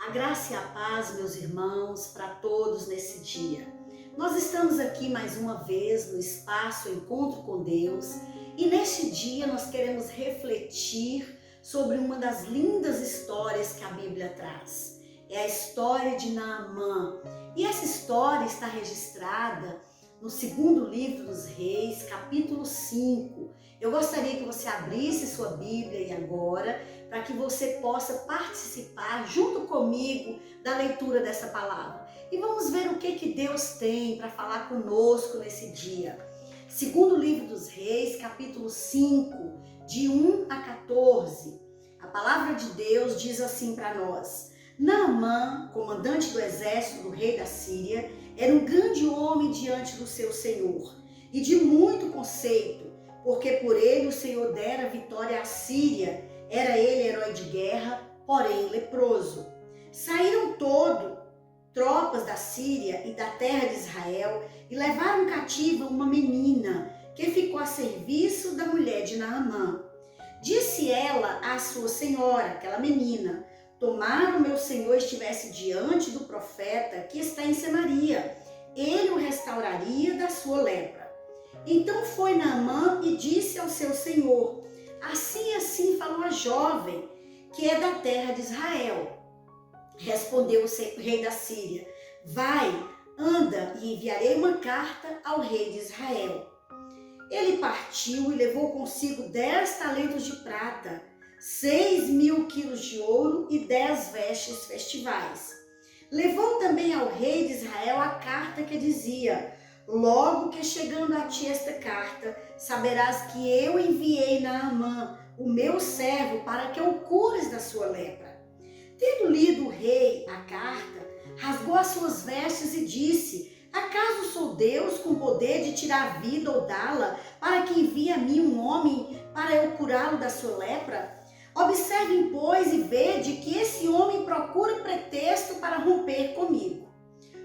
A graça e a paz, meus irmãos, para todos nesse dia. Nós estamos aqui mais uma vez no espaço Encontro com Deus e neste dia nós queremos refletir sobre uma das lindas histórias que a Bíblia traz. É a história de Naamã. E essa história está registrada no segundo livro dos Reis, capítulo 5. Eu gostaria que você abrisse sua Bíblia e agora, para que você possa participar junto comigo da leitura dessa palavra. E vamos ver o que Deus tem para falar conosco nesse dia. Segundo livro dos Reis, capítulo 5, de 1 a 14. A palavra de Deus diz assim para nós: Naamã, comandante do exército do rei da Síria, era um grande homem diante do seu senhor e de muito conceito, porque por ele o Senhor dera vitória à Síria. Era ele herói de guerra, porém leproso. Saíram tropas da Síria e da terra de Israel e levaram cativa uma menina que ficou a serviço da mulher de Naamã. Disse ela à sua senhora, aquela menina: tomara o meu senhor estivesse diante do profeta que está em Samaria, ele o restauraria da sua lepra. Então foi Naamã e disse ao seu senhor: assim e assim falou a jovem, que é da terra de Israel. Respondeu o rei da Síria: vai, anda e enviarei uma carta ao rei de Israel. Ele partiu e levou consigo 10 talentos de prata, 6.000 quilos de ouro e 10 vestes festivais. Levou também ao rei de Israel a carta que dizia: logo que chegando a ti esta carta, saberás que eu enviei Naamã, o meu servo, para que o cures da sua lepra. Tendo lido o rei a carta, rasgou as suas vestes e disse: acaso sou Deus com poder de tirar a vida ou dá-la, para que envie a mim um homem para eu curá-lo da sua lepra? Observem, pois, e vede que esse homem procura pretexto para romper comigo.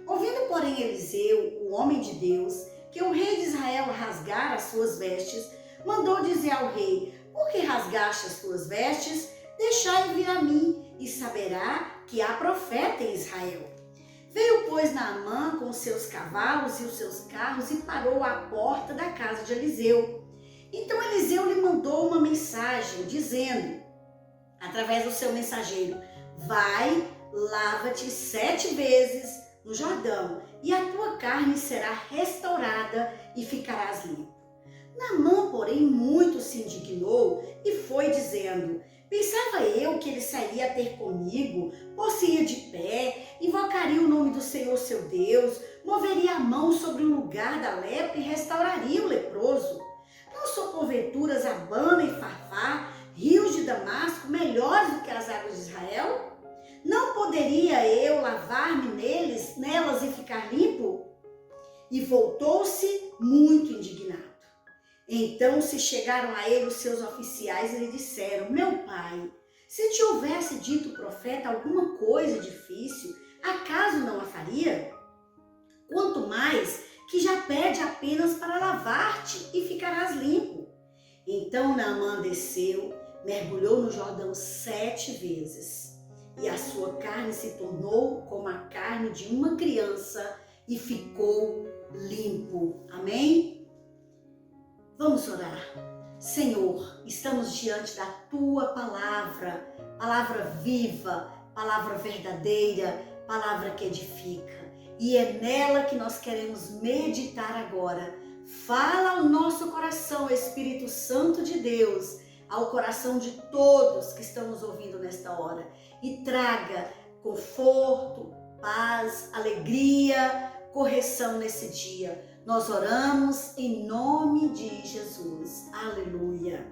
Ouvindo, porém, Eliseu, o homem de Deus, que o rei de Israel rasgara as suas vestes, mandou dizer ao rei: por que rasgaste as tuas vestes? Deixai vir a mim, e saberá que há profeta em Israel. Veio, pois, Naamã com os seus cavalos e os seus carros e parou à porta da casa de Eliseu. Então Eliseu lhe mandou uma mensagem, dizendo, através do seu mensageiro: vai, lava-te 7 vezes no Jordão, e a tua carne será restaurada e ficarás limpo. Naamã, porém, muito se indignou e foi dizendo: pensava eu que ele sairia a ter comigo, pôr-se-ia de pé, invocaria o nome do Senhor seu Deus, moveria a mão sobre o lugar da lepra e restauraria o leproso. Não sou porventura Abana e Farfá, rios de Damasco, melhores do que as águas de Israel? Não poderia eu lavar-me nelas e ficar limpo? E voltou-se muito indignado. Então se chegaram a ele os seus oficiais e lhe disseram: meu pai, se te houvesse dito o profeta alguma coisa difícil, acaso não a faria? Quanto mais que já pede apenas para lavar-te e ficarás limpo. Então Naamã desceu, mergulhou no Jordão 7 vezes. E a sua carne se tornou como a carne de uma criança e ficou limpo. Amém? Vamos orar. Senhor, estamos diante da Tua palavra, palavra viva, palavra verdadeira, palavra que edifica. E é nela que nós queremos meditar agora. Fala ao nosso coração, Espírito Santo de Deus, ao coração de todos que estão nos ouvindo nesta hora, e traga conforto, paz, alegria, correção nesse dia. Nós oramos em nome de Jesus. Aleluia.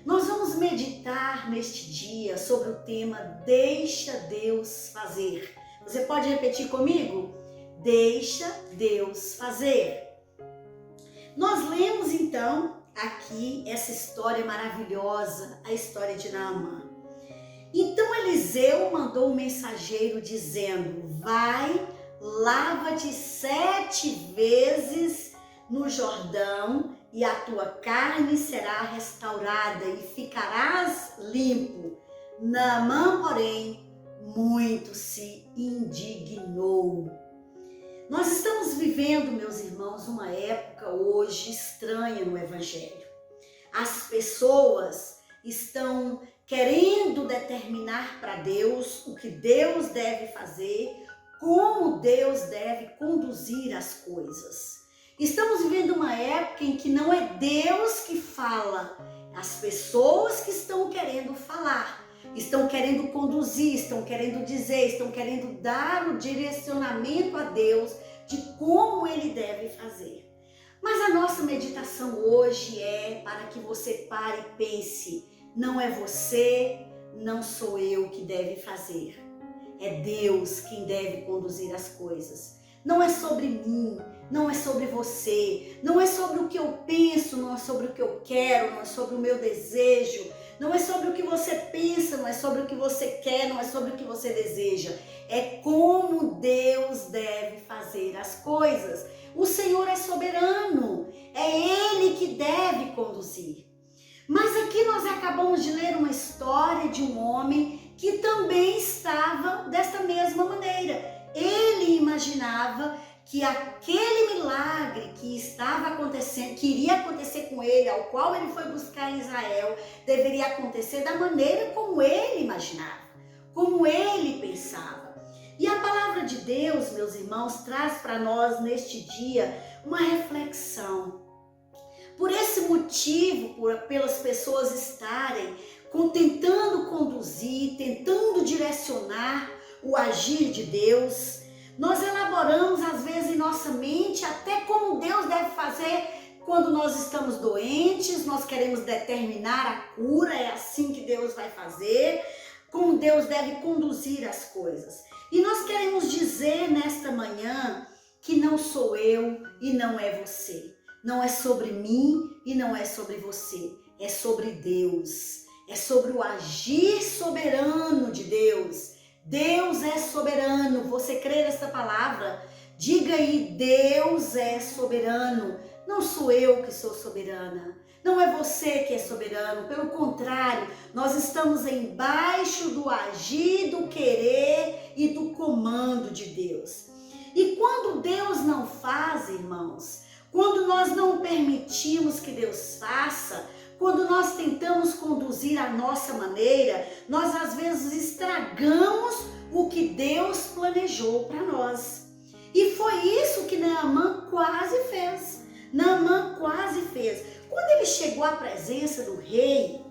Nós vamos meditar neste dia sobre o tema Deixa Deus fazer. Você pode repetir comigo? Deixa Deus fazer. Nós lemos então aqui essa história maravilhosa, a história de Naamã. Então Eliseu mandou um mensageiro dizendo: vai, lava-te 7 vezes no Jordão e a tua carne será restaurada e ficarás limpo. Naamã, porém, muito se indignou. Nós estamos vivendo, meus irmãos, uma época hoje estranha no Evangelho. As pessoas estão querendo determinar para Deus o que Deus deve fazer, como Deus deve conduzir as coisas. Estamos vivendo uma época em que não é Deus que fala, as pessoas que estão querendo falar, estão querendo conduzir, estão querendo dizer, estão querendo dar o direcionamento a Deus de como Ele deve fazer. Mas a nossa meditação hoje é para que você pare e pense, não é você, não sou eu que deve fazer. É Deus quem deve conduzir as coisas. Não é sobre mim, não é sobre você, não é sobre o que eu penso, não é sobre o que eu quero, não é sobre o meu desejo, não é sobre o que você pensa, não é sobre o que você quer, não é sobre o que você deseja. É como Deus deve fazer as coisas. O Senhor é soberano, é Ele que deve conduzir. Mas aqui nós acabamos de ler uma história de um homem que também estava desta mesma maneira. Ele imaginava que aquele milagre que estava acontecendo, que iria acontecer com ele, ao qual ele foi buscar em Israel, deveria acontecer da maneira como ele imaginava, como ele pensava. E a palavra de Deus, meus irmãos, traz para nós neste dia uma reflexão. Por esse motivo, pelas pessoas estarem tentando conduzir, tentando direcionar o agir de Deus, nós elaboramos às vezes em nossa mente até como Deus deve fazer quando nós estamos doentes, nós queremos determinar a cura, é assim que Deus vai fazer, como Deus deve conduzir as coisas. E nós queremos dizer nesta manhã que não sou eu e não é você. Não é sobre mim e não é sobre você. É sobre Deus. É sobre o agir soberano de Deus. Deus é soberano. Você crê nesta palavra? Diga aí, Deus é soberano. Não sou eu que sou soberana. Não é você que é soberano. Pelo contrário, nós estamos embaixo do agir, do querer e do comando de Deus. E quando Deus não faz, irmãos, quando nós não permitimos que Deus faça, quando nós tentamos conduzir a nossa maneira, nós às vezes estragamos o que Deus planejou para nós. E foi isso que Naamã quase fez. Naamã quase fez. Quando ele chegou à presença do rei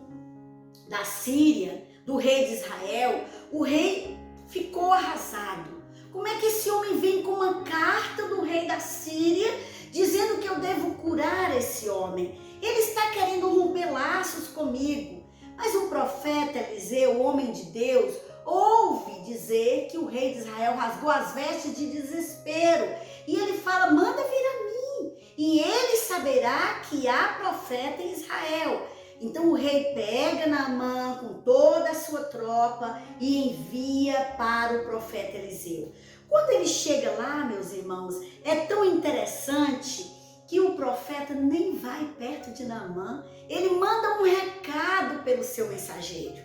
da Síria, do rei de Israel, o rei ficou arrasado. Como é que esse homem vem com uma carta do rei da Síria dizendo que eu devo curar esse homem? Ele está querendo romper laços comigo. Mas o profeta Eliseu, o homem de Deus, ouve dizer que o rei de Israel rasgou as vestes de desespero. E ele fala, manda vir a mim, e ele saberá que há profeta em Israel. Então o rei pega Naamã com toda a sua tropa e envia para o profeta Eliseu. Quando ele chega lá, meus irmãos, é tão interessante que o profeta nem vai perto de Naamã. Ele manda um recado pelo seu mensageiro.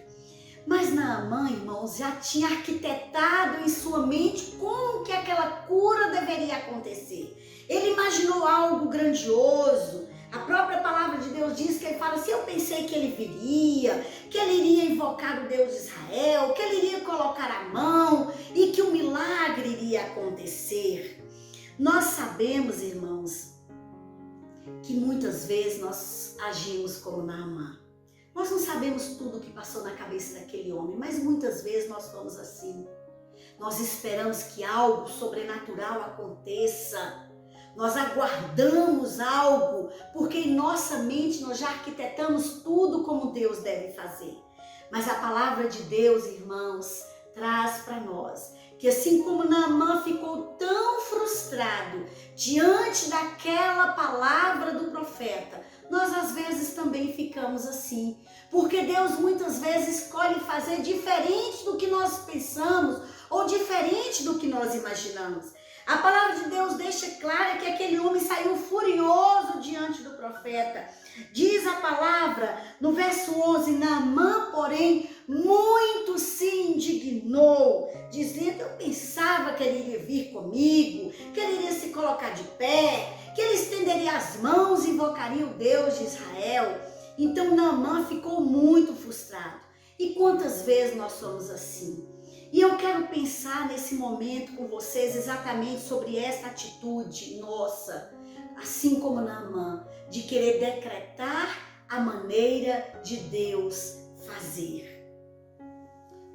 Mas Naamã, irmãos, já tinha arquitetado em sua mente como que aquela cura deveria acontecer. Ele imaginou algo grandioso. A própria palavra de Deus diz que ele fala assim, eu pensei que ele viria, que ele iria invocar o Deus de Israel, que ele iria colocar a mão e que o milagre iria acontecer. Nós sabemos, irmãos, que muitas vezes nós agimos como Naamã. Nós não sabemos tudo o que passou na cabeça daquele homem, mas muitas vezes nós somos assim. Nós esperamos que algo sobrenatural aconteça. Nós aguardamos algo, porque em nossa mente nós já arquitetamos tudo como Deus deve fazer. Mas a palavra de Deus, irmãos, traz para nós que assim como Naamã ficou tão frustrado diante daquela palavra do profeta, nós às vezes também ficamos assim. Porque Deus muitas vezes escolhe fazer diferente do que nós pensamos ou diferente do que nós imaginamos. A palavra de Deus deixa clara que aquele homem saiu furioso diante do profeta. Diz a palavra no verso 11, Naamã, porém, muito se indignou, dizendo: eu pensava que ele iria vir comigo, que ele iria se colocar de pé, que ele estenderia as mãos e invocaria o Deus de Israel. Então Naamã ficou muito frustrado. E quantas vezes nós somos assim? E eu quero pensar nesse momento com vocês exatamente sobre esta atitude nossa, assim como Naamã, de querer decretar a maneira de Deus fazer.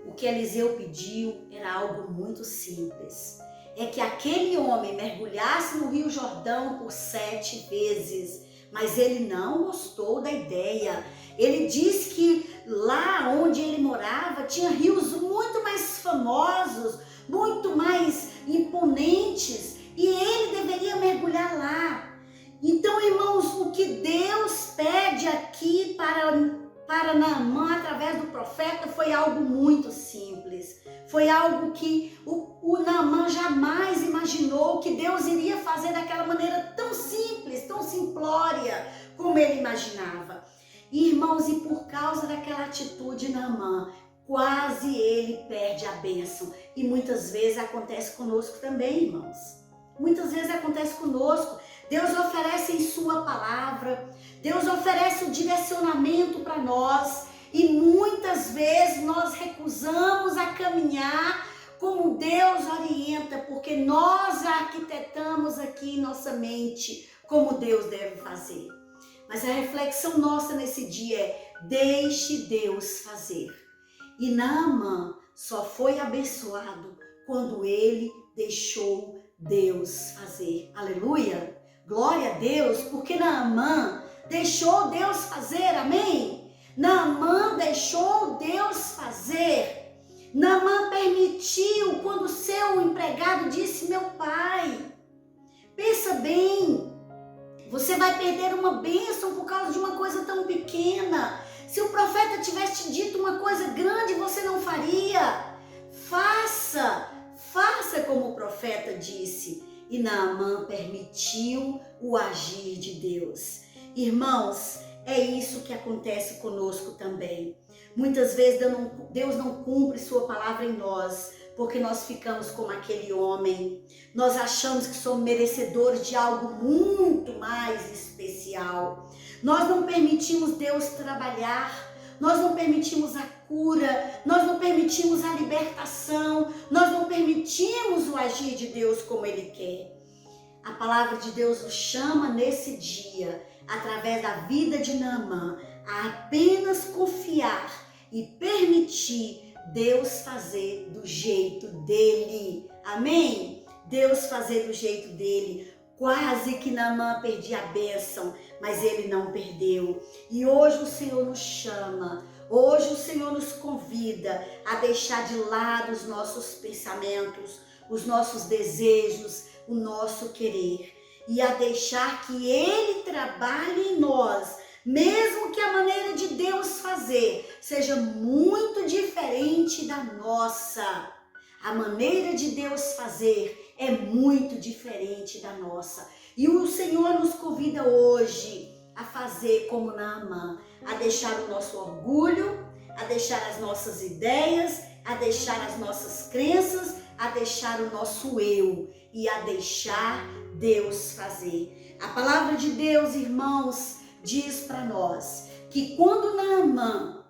O que Eliseu pediu era algo muito simples. É que aquele homem mergulhasse no Rio Jordão por 7 vezes. Mas ele não gostou da ideia. Ele disse que lá onde ele morava tinha rios muito mais famosos, muito mais imponentes, e ele deveria mergulhar lá. Então, irmãos, o que Deus pede aqui para Naamã, através do profeta, foi algo muito simples. Foi algo que o Naamã jamais imaginou que Deus iria fazer daquela maneira tão simples, tão simplória, como ele imaginava. E, irmãos, e por causa daquela atitude de Naamã, quase ele perde a bênção. E muitas vezes acontece conosco também, irmãos. Muitas vezes acontece conosco. Deus oferece em sua palavra, Deus oferece o direcionamento para nós, e muitas vezes nós recusamos a caminhar como Deus orienta, porque nós arquitetamos aqui em nossa mente como Deus deve fazer. Mas a reflexão nossa nesse dia é: deixe Deus fazer. E Naamã só foi abençoado quando ele deixou Deus fazer. Aleluia! Glória a Deus, porque Naamã deixou Deus fazer, amém? Naamã deixou Deus fazer. Naamã permitiu quando seu empregado disse: meu pai, pensa bem, você vai perder uma bênção por causa de uma coisa tão pequena. Se o profeta tivesse te dito uma coisa grande, você não faria. Faça como o profeta disse. E Naamã permitiu o agir de Deus. Irmãos, é isso que acontece conosco também. Muitas vezes Deus não cumpre sua palavra em nós, porque nós ficamos como aquele homem. Nós achamos que somos merecedores de algo muito mais especial. Nós não permitimos Deus trabalhar. Nós não permitimos a cura, nós não permitimos a libertação, nós não permitimos o agir de Deus como Ele quer. A palavra de Deus nos chama nesse dia, através da vida de Naamã, a apenas confiar e permitir Deus fazer do jeito dele. Amém? Deus fazer do jeito dele. Quase que Naamã perdia a bênção, mas ele não perdeu. E hoje o Senhor nos chama, hoje o Senhor nos convida a deixar de lado os nossos pensamentos, os nossos desejos, o nosso querer, e a deixar que Ele trabalhe em nós, mesmo que a maneira de Deus fazer seja muito diferente da nossa. A maneira de Deus fazer é muito diferente da nossa. E o Senhor nos convida hoje a fazer como Naamã, a deixar o nosso orgulho, a deixar as nossas ideias, a deixar as nossas crenças, a deixar o nosso eu e a deixar Deus fazer. A palavra de Deus, irmãos, diz para nós que quando Naamã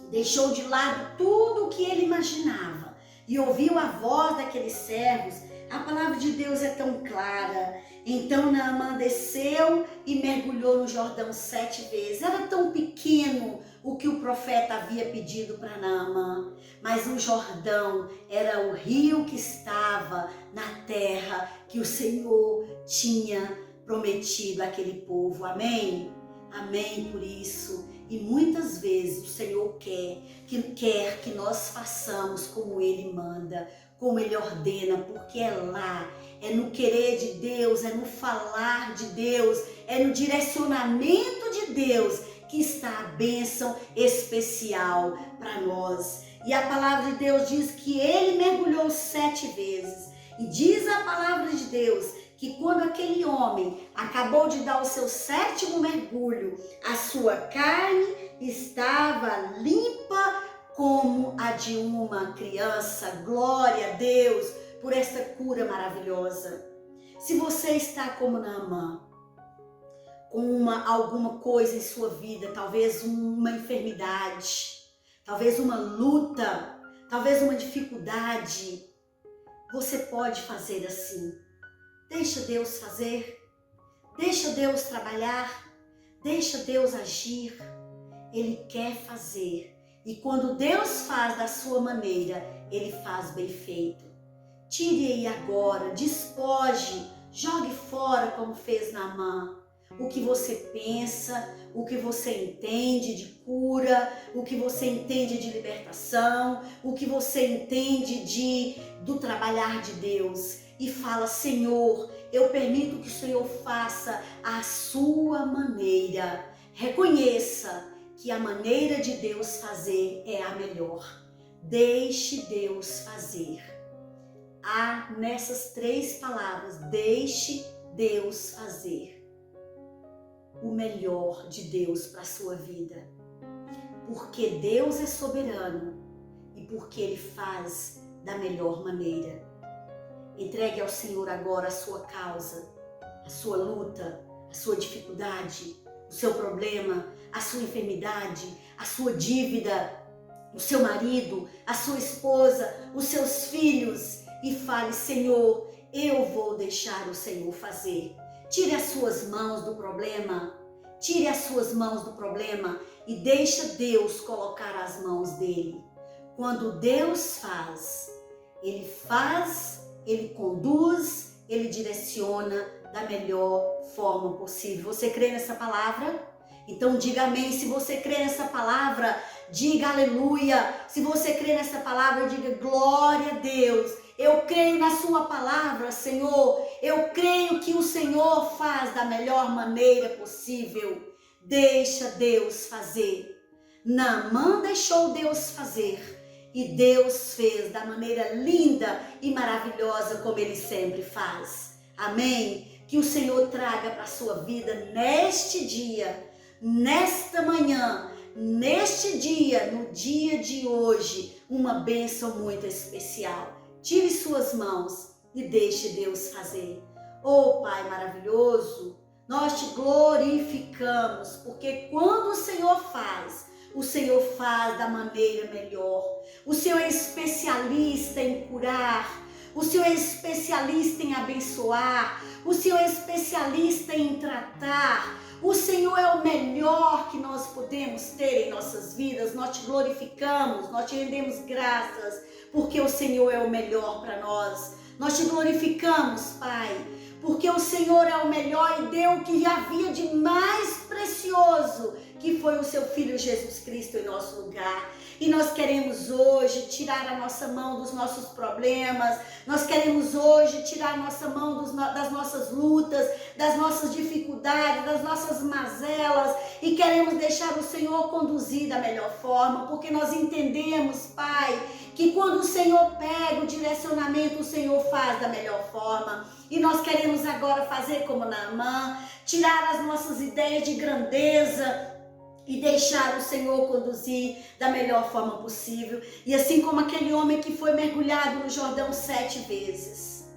deixou de lado tudo o que ele imaginava e ouviu a voz daqueles servos, a palavra de Deus é tão clara. Então Naamã desceu e mergulhou no Jordão 7 vezes. Era tão pequeno o que o profeta havia pedido para Naamã, mas o Jordão era o rio que estava na terra que o Senhor tinha prometido àquele povo. Amém? Amém por isso. E muitas vezes o Senhor quer que nós façamos como Ele manda, como Ele ordena, porque é lá, é no querer de Deus, é no falar de Deus, é no direcionamento de Deus que está a bênção especial para nós. E a palavra de Deus diz que Ele mergulhou 7 vezes. E diz a palavra de Deus que quando aquele homem acabou de dar o seu 7º mergulho, a sua carne estava limpa como a de uma criança. Glória a Deus por esta cura maravilhosa. Se você está como Naamã, com alguma coisa em sua vida, talvez uma enfermidade, talvez uma luta, talvez uma dificuldade, você pode fazer assim. Deixa Deus fazer, deixa Deus trabalhar, deixa Deus agir. Ele quer fazer. E quando Deus faz da sua maneira, Ele faz bem feito. Tire aí agora, despoje, jogue fora como fez Naamã. O que você pensa, o que você entende de cura, o que você entende de libertação, o que você entende do trabalhar de Deus. E fala: Senhor, eu permito que o Senhor faça a sua maneira. Reconheça que a maneira de Deus fazer é a melhor. Deixe Deus fazer. Há nessas 3 palavras: deixe Deus fazer o melhor de Deus para a sua vida. Porque Deus é soberano e porque Ele faz da melhor maneira. Entregue ao Senhor agora a sua causa, a sua luta, a sua dificuldade, o seu problema, a sua enfermidade, a sua dívida, o seu marido, a sua esposa, os seus filhos, e fale: Senhor, eu vou deixar o Senhor fazer. Tire as suas mãos do problema, tire as suas mãos do problema e deixa Deus colocar as mãos dele. Quando Deus faz, Ele conduz, Ele direciona da melhor forma possível. Você crê nessa palavra? Então diga amém. Se você crê nessa palavra, diga aleluia. Se você crê nessa palavra, diga glória a Deus. Eu creio na sua palavra, Senhor. Eu creio que o Senhor faz da melhor maneira possível. Deixa Deus fazer. Naamã deixou Deus fazer. E Deus fez da maneira linda e maravilhosa como Ele sempre faz. Amém? Que o Senhor traga para a sua vida neste dia, nesta manhã, neste dia, no dia de hoje, uma bênção muito especial. Tire suas mãos e deixe Deus fazer. Oh Pai maravilhoso, nós te glorificamos, porque quando o Senhor faz da maneira melhor. O Senhor é especialista em curar, o Senhor é especialista em abençoar, o Senhor é especialista em tratar. O Senhor é o melhor que nós podemos ter em nossas vidas. Nós te glorificamos, nós te rendemos graças, porque o Senhor é o melhor para nós. Nós te glorificamos, Pai, porque o Senhor é o melhor e deu o que havia de mais precioso, que foi o seu Filho Jesus Cristo em nosso lugar. E nós queremos hoje tirar a nossa mão dos nossos problemas, nós queremos hoje tirar a nossa mão das nossas lutas, das nossas dificuldades, das nossas mazelas, e queremos deixar o Senhor conduzir da melhor forma, porque nós entendemos, Pai, que quando o Senhor pega o direcionamento, o Senhor faz da melhor forma. E nós queremos agora fazer como Naamã, tirar as nossas ideias de grandeza e deixar o Senhor conduzir da melhor forma possível. E assim como aquele homem que foi mergulhado no Jordão 7 vezes,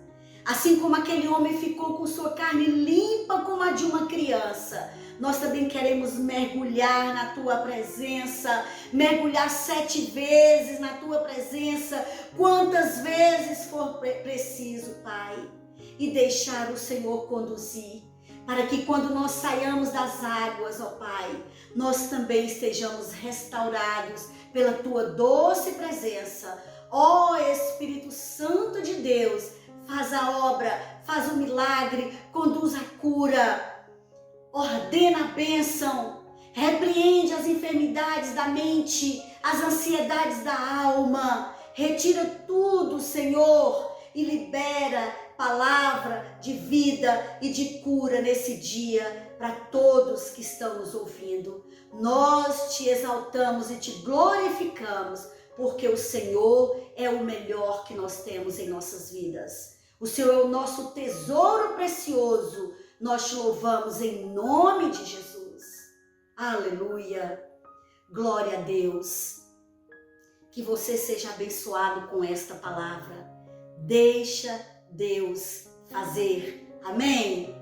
assim como aquele homem ficou com sua carne limpa como a de uma criança, nós também queremos mergulhar na tua presença, mergulhar 7 vezes na tua presença, quantas vezes for preciso, Pai, e deixar o Senhor conduzir, para que quando nós saiamos das águas, ó Pai, nós também estejamos restaurados pela tua doce presença. Ó Espírito Santo de Deus, faz a obra, faz o milagre, conduz a cura, ordena a bênção, repreende as enfermidades da mente, as ansiedades da alma, retira tudo, Senhor, e libera palavra de vida e de cura nesse dia para todos que estão nos ouvindo. Nós te exaltamos e te glorificamos, porque o Senhor é o melhor que nós temos em nossas vidas. O Senhor é o nosso tesouro precioso. Nós te louvamos em nome de Jesus. Aleluia. Glória a Deus. que você seja abençoado com esta palavra. Deixa Deus fazer. Amém?